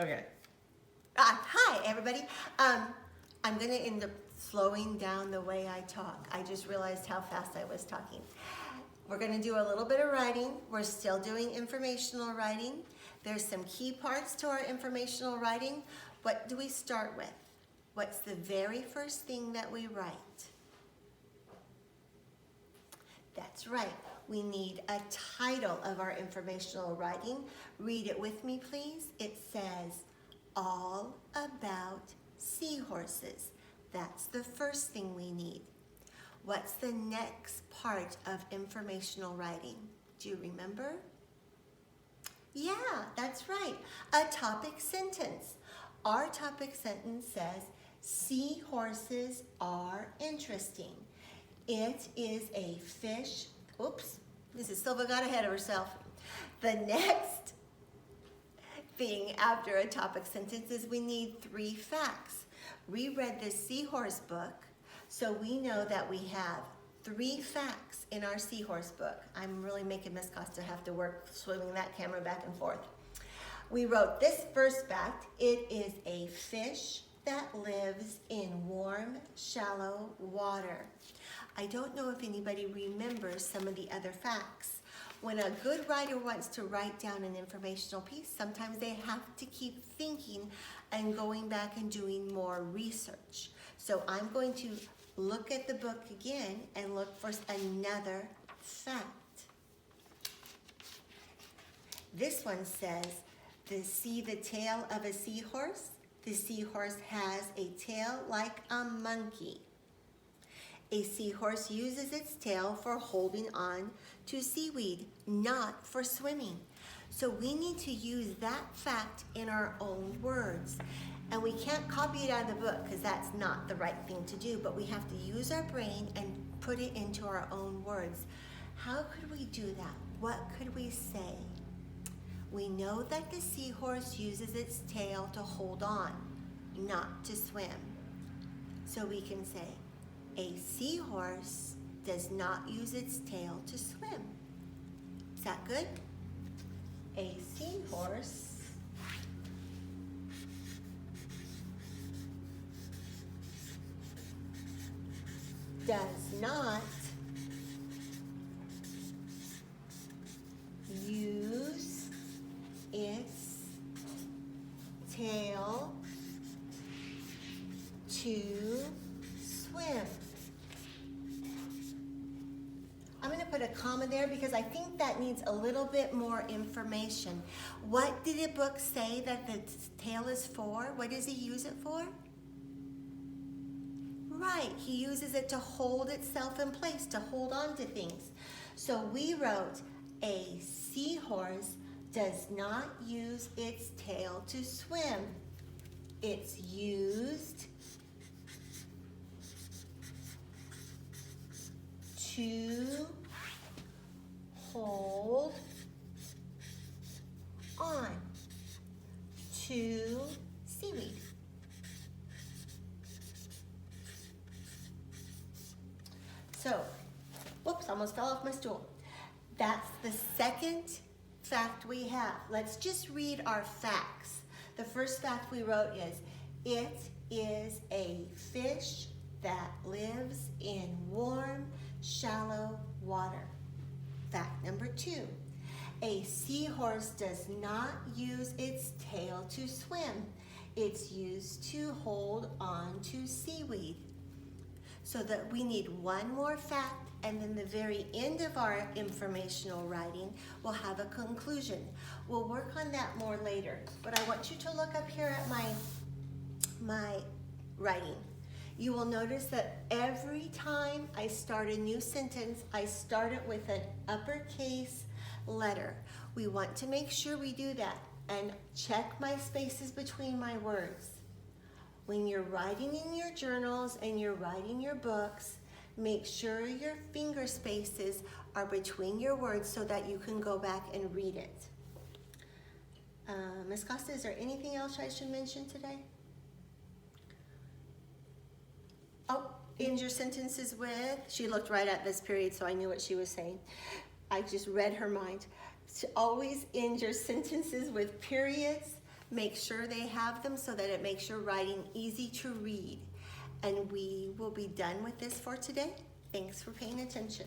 Okay. Hi, everybody. I'm going to end up slowing down the way I talk. I just realized how fast I was talking. We're going to do a little bit of writing. We're still doing informational writing. There's some key parts to our informational writing. What do we start with? What's the very first thing that we write? That's right. We need a title of our informational writing. Read it with me, please. It says, All About Seahorses. That's the first thing we need. What's the next part of informational writing? Do you remember? Yeah, that's right. A topic sentence. Our topic sentence says, Seahorses are interesting. It is a fish. Oops, Mrs. Silva got ahead of herself. The next thing after a topic sentence is we need 3 facts. We read this seahorse book, so we know that we have 3 facts in our seahorse book. I'm really making Miss Costa have to work swimming that camera back and forth. We wrote this first fact. It is a fish that lives in warm, shallow water. I don't know if anybody remembers some of the other facts. When a good writer wants to write down an informational piece, sometimes they have to keep thinking and going back and doing more research. So I'm going to look at the book again and look for another fact. This one says, see the tail of a seahorse? The seahorse has a tail like a monkey. A seahorse uses its tail for holding on to seaweed, not for swimming. So we need to use that fact in our own words. And we can't copy it out of the book because that's not the right thing to do, but we have to use our brain and put it into our own words. How could we do that? What could we say? We know that the seahorse uses its tail to hold on, not to swim. So we can say, a seahorse does not use its tail to swim. Is that good? A seahorse does not use its tail to swim. I'm going to put a comma there because I think that needs a little bit more information. What did the book say that the tail is for? What does he use it for? Right, he uses it to hold itself in place, to hold on to things. So we wrote, a seahorse does not use its tail to swim. It's used to hold on to seaweed. So, whoops, almost fell off my stool. That's the second fact we have. Let's just read our facts. The first fact we wrote is, it is a fish that lives in warm, shallow water. Fact number 2, a seahorse does not use its tail to swim. It's used to hold on to seaweed. So that we need one more fact, and then the very end of our informational writing, we'll have a conclusion. We'll work on that more later, but I want you to look up here at my writing. You will notice that every time I start a new sentence, I start it with an uppercase letter. We want to make sure we do that and check my spaces between my words. When you're writing in your journals and you're writing your books, make sure your finger spaces are between your words so that you can go back and read it. Ms. Costa, is there anything else I should mention today? Oh, end your sentences with, she looked right at this period, so I knew what she was saying. I just read her mind. To always end your sentences with periods, Make sure they have them so that it makes your writing easy to read. And we will be done with this for today. Thanks for paying attention.